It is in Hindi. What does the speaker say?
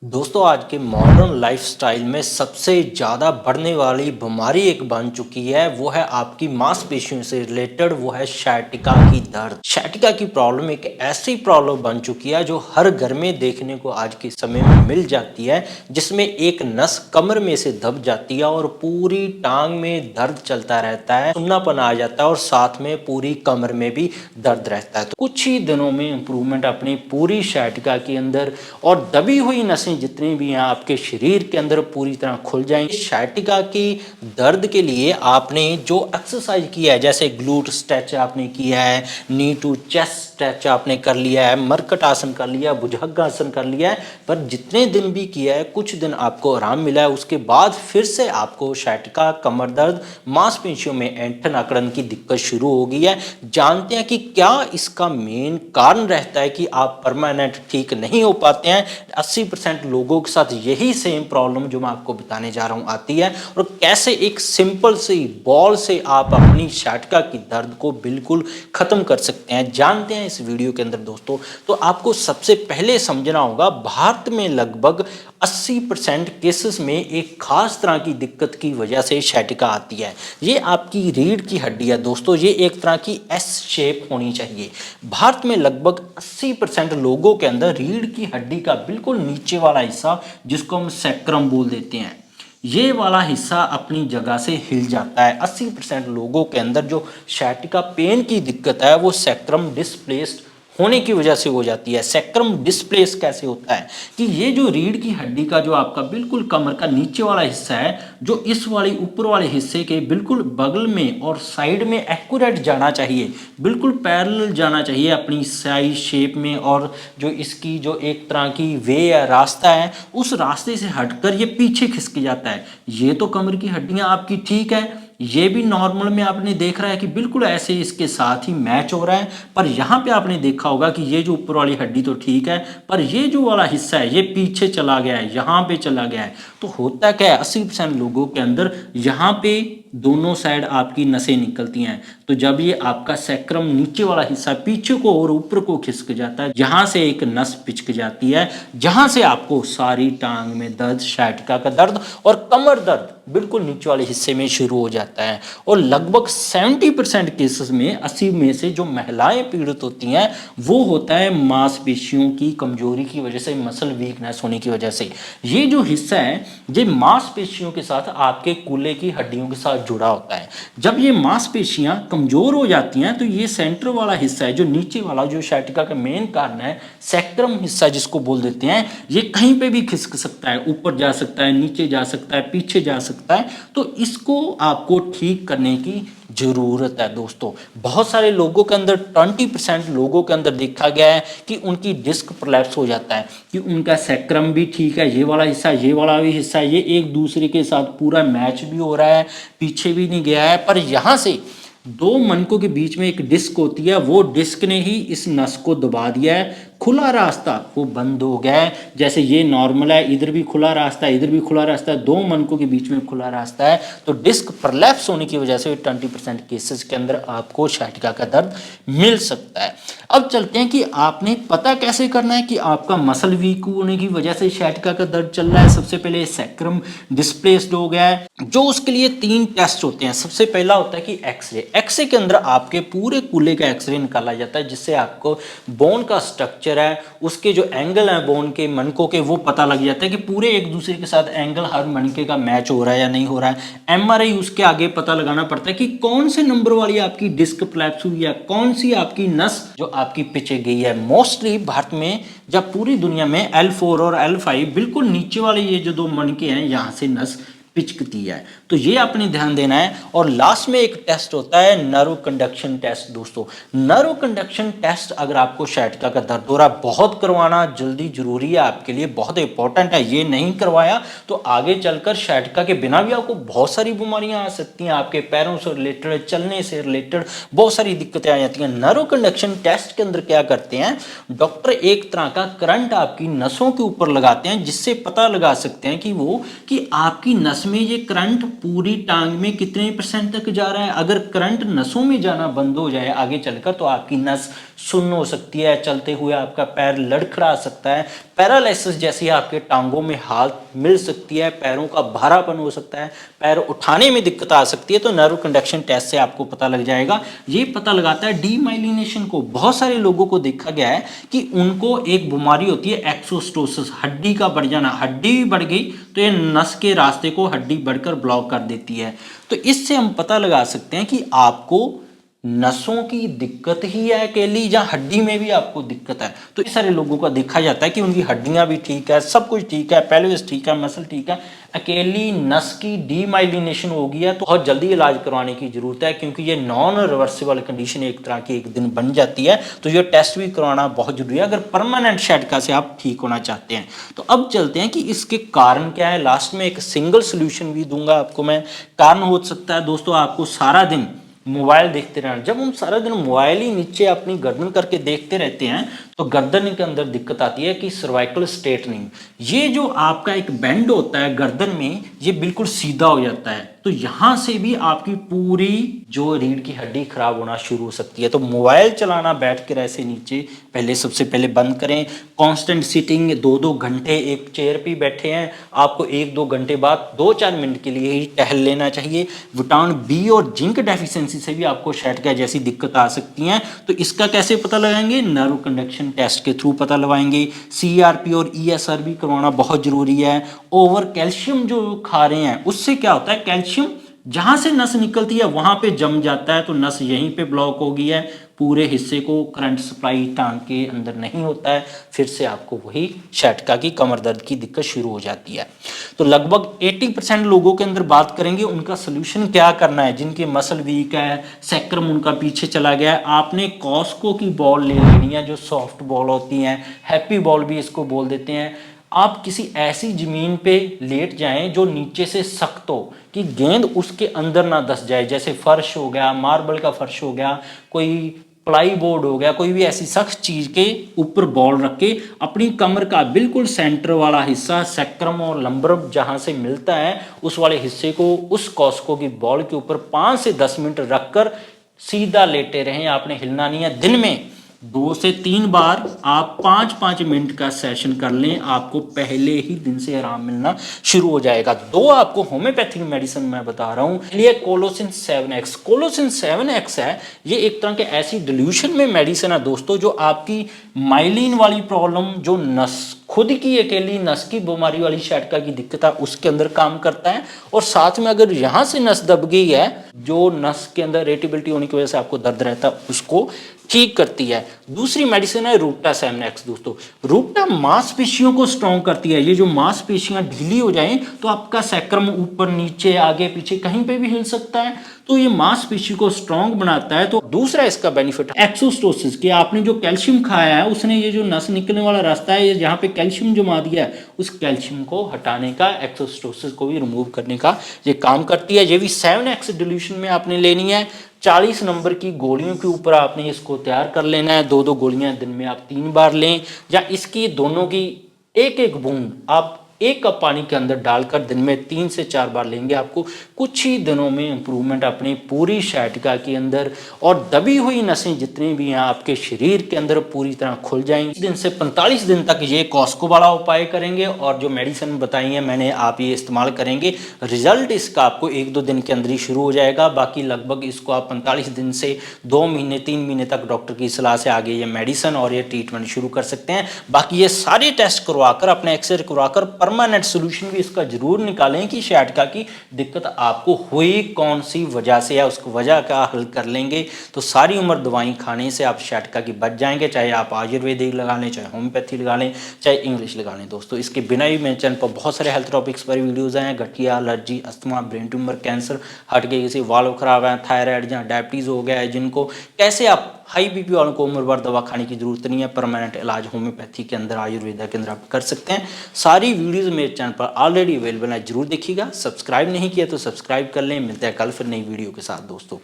दोस्तों आज के मॉडर्न लाइफस्टाइल में सबसे ज़्यादा बढ़ने वाली बीमारी एक बन चुकी है। वो है आपकी मांसपेशियों से रिलेटेड, वो है sciatica की दर्द। sciatica की प्रॉब्लम एक ऐसी प्रॉब्लम बन चुकी है जो हर घर में देखने को आज के समय में मिल जाती है, जिसमें एक नस कमर में से दब जाती है और पूरी टांग में दर्द चलता रहता है, सुन्नापन आ जाता है और साथ में पूरी कमर में भी दर्द रहता है। तो कुछ ही दिनों में इंप्रूवमेंट अपनी पूरी sciatica के अंदर और दबी हुई नसें जितनी भी हैं आपके शरीर के अंदर पूरी तरह खुल जाएंगे। sciatica की दर्द के लिए आपने जो एक्सरसाइज किया है, जैसे ग्लूट स्ट्रेच आपने किया है, नी टू चेस्ट स्ट्रेच आपने कर लिया है, मरकट आसन कर लिया, भुजंगासन कर लिया है, पर जितने दिन भी किया है कुछ दिन आपको आराम मिला है, उसके बाद फिर से आपको sciatica, कमर दर्द, मांसपेशियों में ऐंठन अकड़न की दिक्कत शुरू हो गई है। जानते हैं कि क्या इसका मेन कारण रहता है कि आप परमानेंट ठीक नहीं हो पाते हैं। 80% लोगों के साथ यही सेम प्रॉब्लम जो मैं आपको बताने जा रहा हूं आती है, और कैसे एक सिंपल सी बॉल से आप अपनी sciatica की दर्द को बिल्कुल खत्म कर सकते हैं। जानते हैं इस वीडियो के अंदर दोस्तों। तो आपको सबसे पहले समझना होगा, भारत में लगभग 80% केसेस में एक खास तरह की दिक्कत की वजह से sciatica आती है। ये आपकी रीढ़ की हड्डी है दोस्तों, ये एक तरह की एस शेप होनी चाहिए। भारत में लगभग 80% लोगों के अंदर रीढ़ की हड्डी का बिल्कुल नीचे वाला हिस्सा, जिसको हम सैक्रम बोल देते हैं, ये वाला हिस्सा अपनी जगह से हिल जाता है। 80% लोगों के अंदर जो sciatica पेन की दिक्कत है वो सैक्रम डिस्प्लेस्ड होने की वजह से हो जाती है। सैक्रम डिस्प्लेस कैसे होता है कि ये जो रीढ़ की हड्डी का जो आपका बिल्कुल कमर का नीचे वाला हिस्सा है, जो इस वाले ऊपर वाले हिस्से के बिल्कुल बगल में और साइड में एक्यूरेट जाना चाहिए, बिल्कुल पैरेलल जाना चाहिए अपनी साइज शेप में, और जो इसकी जो एक तरह की वे है, रास्ता है, उस रास्ते से हटकर ये पीछे खिसक जाता है। ये तो कमर की हड्डियां आपकी ठीक है, ये भी नॉर्मल में आपने देख रहा है कि बिल्कुल ऐसे इसके साथ ही मैच हो रहा है, पर यहाँ पे आपने देखा होगा कि ये जो ऊपर वाली हड्डी तो ठीक है, पर ये जो वाला हिस्सा है ये पीछे चला गया है, यहाँ पे चला गया है। तो होता क्या है, 80% लोगों के अंदर यहाँ पे दोनों साइड आपकी नसें निकलती हैं। तो जब ये आपका सैक्रम नीचे वाला हिस्सा पीछे को और ऊपर को खिसक जाता है, जहां से एक नस पिचक जाती है, जहां से आपको सारी टांग में दर्द, sciatica का दर्द और कमर दर्द बिल्कुल नीचे वाले हिस्से में शुरू हो जाता है। और लगभग 70% केसेस में, 80 में से जो महिलाएं पीड़ित होती हैं वो होता है मांसपेशियों की कमजोरी की वजह से, मसल वीकनेस होने की वजह से। ये जो हिस्सा है ये मांसपेशियों के साथ आपके कूल्हे की हड्डियों के साथ जुड़ा होता है। जब ये मांसपेशियां कमजोर हो जाती हैं तो ये सेंटर वाला हिस्सा है, जो नीचे वाला, जो sciatica का मेन कारण है, सैक्रम हिस्सा जिसको बोल देते हैं, ये कहीं पे भी खिसक सकता है, ऊपर जा सकता है, नीचे जा सकता है, पीछे जा सकता है। तो इसको आपको ठीक करने की जरूरत है दोस्तों। बहुत सारे लोगों के अंदर, 20% लोगों के अंदर देखा गया है कि उनकी डिस्क प्रोलैप्स हो जाता है, कि उनका सैक्रम भी ठीक है, ये वाला हिस्सा, ये वाला भी हिस्सा, ये एक दूसरे के साथ पूरा मैच भी हो रहा है, पीछे भी नहीं गया है, पर यहाँ से दो मनकों के बीच में एक डिस्क होती है, वो डिस्क ने ही इस नस को दबा दिया है, खुला रास्ता वो बंद हो गया है। जैसे ये नॉर्मल है, इधर भी खुला रास्ता है, इधर भी खुला रास्ता है, दो मनकों के बीच में खुला रास्ता है, तो डिस्क प्रलैप्स होने की वजह से 20% केसेस के अंदर आपको sciatica का दर्द मिल सकता है। अब चलते हैं कि आपने पता कैसे करना है कि आपका मसल वीक होने की वजह से sciatica का दर्द चल रहा है। सबसे पहले सैक्रम डिस्प्लेस्ड हो गया है, जो उसके लिए 3 टेस्ट होते हैं। सबसे पहला होता है कि एक्सरे। एक्सरे के अंदर आपके पूरे कूल्हे का एक्सरे निकाला जाता है, जिससे आपको बोन का स्ट्रक्चर है, उसके जो एंगल है बोन के, मनकों के, वो पता लग जाता है कि पूरे एक दूसरे के साथ एंगल हर मनके का मैच हो रहा है या नहीं हो रहा है। एमआरआई उसके आगे पता लगाना पड़ता है कि कौन से नंबर वाली आपकी डिस्क प्लैप्स हुई है, कौन सी आपकी नस जो आपकी पिचे गई है। मोस्टली भारत में, जब पूरी दुनिया में, L4 और L5 बिल्कुल नीचे वाले ये जो दो मनके हैं, यहाँ से नस पिचकती है। तो ये आपने ध्यान देना है। और लास्ट में एक टेस्ट होता है नर्व कंडक्शन टेस्ट दोस्तों। नर्व कंडक्शन टेस्ट अगर आपको sciatica का दर्द हो रहा है, बहुत करवाना जल्दी जरूरी है आपके लिए, बहुत इंपॉर्टेंट है। ये नहीं करवाया तो आगे चलकर sciatica के बिना भी आपको बहुत सारी बीमारियां आ सकती हैं, आपके पैरों से रिलेटेड, चलने से रिलेटेड बहुत सारी दिक्कतें आ जाती हैं। नर्व कंडक्शन टेस्ट के अंदर क्या करते हैं, डॉक्टर एक तरह का करंट आपकी नसों के ऊपर लगाते हैं, जिससे पता लगा सकते हैं कि आपकी नस में ये करंट पूरी टांग में कितने % तक जा रहा है। अगर करंट नसों में जाना बंद हो जाए आगे चलकर तो आपकी नस सुन्न हो सकती है, चलते हुए आपका पैर लड़खड़ा सकता है, पैरालिसिस जैसी आपके टांगों में हालत मिल सकती है, पैरों का भारापन हो सकता है, पैर उठाने में दिक्कत आ सकती है। तो नर्व कंडक्शन टेस्ट से आपको पता लग जाएगा। ये पता लगाता है डीमाइलिनेशन को। बहुत सारे लोगों को देखा गया है कि उनको एक बीमारी होती है एक्सोस्टोसिस, हड्डी का बढ़ जाना। हड्डी बढ़ गई तो ये नस के रास्ते को हड्डी बढ़कर ब्लॉक कर देती है। तो इससे हम पता लगा सकते हैं कि आपको नसों की दिक्कत ही है अकेली, या हड्डी में भी आपको दिक्कत है। तो इस सारे लोगों का देखा जाता है कि उनकी हड्डियां भी ठीक है, सब कुछ ठीक है, पेल्विस ठीक है, मसल ठीक है, अकेली नस की डीमाइलिनेशन हो गई है। तो बहुत जल्दी इलाज करवाने की जरूरत है, क्योंकि ये नॉन रिवर्सिबल कंडीशन एक तरह की एक दिन बन जाती है। तो ये टेस्ट भी करवाना बहुत जरूरी है अगर परमानेंट सciatica से आप ठीक होना चाहते हैं। तो अब चलते हैं कि इसके कारण क्या है। लास्ट में एक सिंगल सोल्यूशन भी दूंगा आपको मैं। कारण हो सकता है दोस्तों आपको सारा दिन मोबाइल देखते रहना। जब हम सारा दिन मोबाइल ही नीचे अपनी गर्दन करके देखते रहते हैं तो गर्दन के अंदर दिक्कत आती है कि सर्वाइकल स्ट्रेटनिंग, ये जो आपका एक बेंड होता है गर्दन में, ये बिल्कुल सीधा हो जाता है। तो यहां से भी आपकी पूरी जो रीढ़ की हड्डी खराब होना शुरू हो सकती है। तो मोबाइल चलाना बैठ कर ऐसे नीचे पहले सबसे पहले बंद करें। कांस्टेंट सिटिंग 2-2 घंटे एक चेयर पे बैठे हैं, आपको 1-2 घंटे बाद 2-4 मिनट के लिए ही टहल लेना चाहिए। विटामिन बी और जिंक डेफिशिएंसी से भी आपको sciatica जैसी दिक्कत आ सकती है। तो इसका कैसे पता लगाएंगे? नर्व कंडक्शन टेस्ट के थ्रू पता लगाएंगे। CRP और ESR भी करवाना बहुत जरूरी है। ओवर कैल्शियम जो खा रहे हैं उससे क्या होता है, कैल्शियम जहां से नस निकलती है वहां पे जम जाता है, तो नस यहीं पे ब्लॉक हो गई है, पूरे हिस्से को करंट सप्लाई टांग के अंदर नहीं होता है, फिर से आपको वही sciatica की कमर दर्द की दिक्कत शुरू हो जाती है। तो लगभग 80% लोगों के अंदर बात करेंगे उनका सोल्यूशन क्या करना है। जिनकी मसल वीक है, सैक्रम उनका पीछे चला गया है, आपने कॉस्को की बॉल ले लेनी है जो सॉफ्ट बॉल होती हैं, हैप्पी बॉल भी इसको बोल देते हैं। आप किसी ऐसी जमीन पे लेट जाएं जो नीचे से सख्त हो कि गेंद उसके अंदर ना धस जाए, जैसे फर्श हो गया, मार्बल का फर्श हो गया, कोई प्लाई बोर्ड हो गया, कोई भी ऐसी सख्त चीज के ऊपर बॉल रख के अपनी कमर का बिल्कुल सेंटर वाला हिस्सा सैक्रम और लंबरम जहां से मिलता है उस वाले हिस्से को उस कॉस्को की बॉल के ऊपर 5 से 10 मिनट रखकर सीधा लेटे रहें। आपने हिलना नहीं है। दिन में 2 से 3 बार आप 5-5 मिनट का सेशन कर लें, आपको पहले ही दिन से आराम मिलना शुरू हो जाएगा। 2 आपको होम्योपैथिक मेडिसिन मैं बता रहा हूं, ये कोलोसिन 7x। कोलोसिन 7x है, ये एक तरह के ऐसी डिल्यूशन में मेडिसिन है दोस्तों जो आपकी माइलिन वाली प्रॉब्लम, जो नस खुद की अकेली नस की बीमारी वाली sciatica की दिक्कत है उसके अंदर काम करता है। और साथ में अगर यहां से नस दब गई है, जो नस के अंदर इरिटेबिलिटी होने की वजह से आपको दर्द रहता है, उसको ठीक करती है। दूसरी मेडिसिन है रूटा 7x दोस्तों। रूटा मांसपेशियों को स्ट्रॉन्ग करती है। ये जो मांसपेशियां ढीली हो जाएं तो आपका सैक्रम ऊपर नीचे आगे पीछे कहीं पे भी हिल सकता है, तो ये मांसपेशी को स्ट्रॉन्ग बनाता है। तो दूसरा इसका बेनिफिट एक्सोस्टोसिस, कि आपने जो कैल्शियम खाया है उसने ये जो नस निकलने वाला रास्ता है, ये जहाँ पे कैल्शियम जमा दिया है, उस कैल्शियम को हटाने का, एक्सोस्टोसिस को भी रिमूव करने का ये काम करती है। ये भी 7x डिल्यूशन में आपने लेनी है। 40 नंबर की गोलियों के ऊपर आपने इसको तैयार कर लेना है। 2-2 गोलियां दिन में आप 3 बार लें, या इसकी दोनों की एक बूंद आप 1 कप पानी के अंदर डालकर दिन में 3 से 4 बार लेंगे। आपको कुछ ही दिनों में इंप्रूवमेंट अपनी पूरी sciatica के अंदर, और दबी हुई नसें जितनी भी हैं आपके शरीर के अंदर पूरी तरह खुल जाएंगी। दिन से 45 दिन तक ये कॉस्को वाला उपाय करेंगे, और जो मेडिसिन बताई है मैंने आप ये इस्तेमाल करेंगे, रिजल्ट इसका आपको 1-2 दिन के अंदर ही शुरू हो जाएगा। बाकी लगभग इसको आप 45 दिन से 2 महीने 3 महीने तक डॉक्टर की सलाह से आगे ये मेडिसिन और ये ट्रीटमेंट शुरू कर सकते हैं। बाकी ये सारे टेस्ट करवाकर, अपने एक्सरे करवाकर परमानेंट सोल्यूशन भी इसका जरूर निकालें कि sciatica की दिक्कत आपको हुई कौन सी वजह से है, उसको वजह का हल कर लेंगे तो सारी उम्र दवाई खाने से आप sciatica की बच जाएंगे। चाहे आप आयुर्वेदिक लगा लें, चाहे होम्योपैथी लगा लें, चाहे इंग्लिश लगा लें दोस्तों। इसके बिना भी मेरे चैनल पर बहुत सारे हेल्थ टॉपिक्स पर वीडियोज़ हैं। गठिया, allergy, asthma, brain tumour, cancer, heart के किसी वाल्व खराब है, थायराइड या डायबिटीज़ हो गया है जिनको, कैसे आप हाई बीपी वालों को उम्र भर दवा खाने की जरूरत नहीं है, परमानेंट इलाज होम्योपैथी के अंदर, आयुर्वेदा के अंदर आप कर सकते हैं। सारी वीडियोस मेरे चैनल पर ऑलरेडी अवेलेबल है, जरूर देखिएगा। सब्सक्राइब नहीं किया तो सब्सक्राइब कर लें। मिलते हैं कल फिर नई वीडियो के साथ दोस्तों।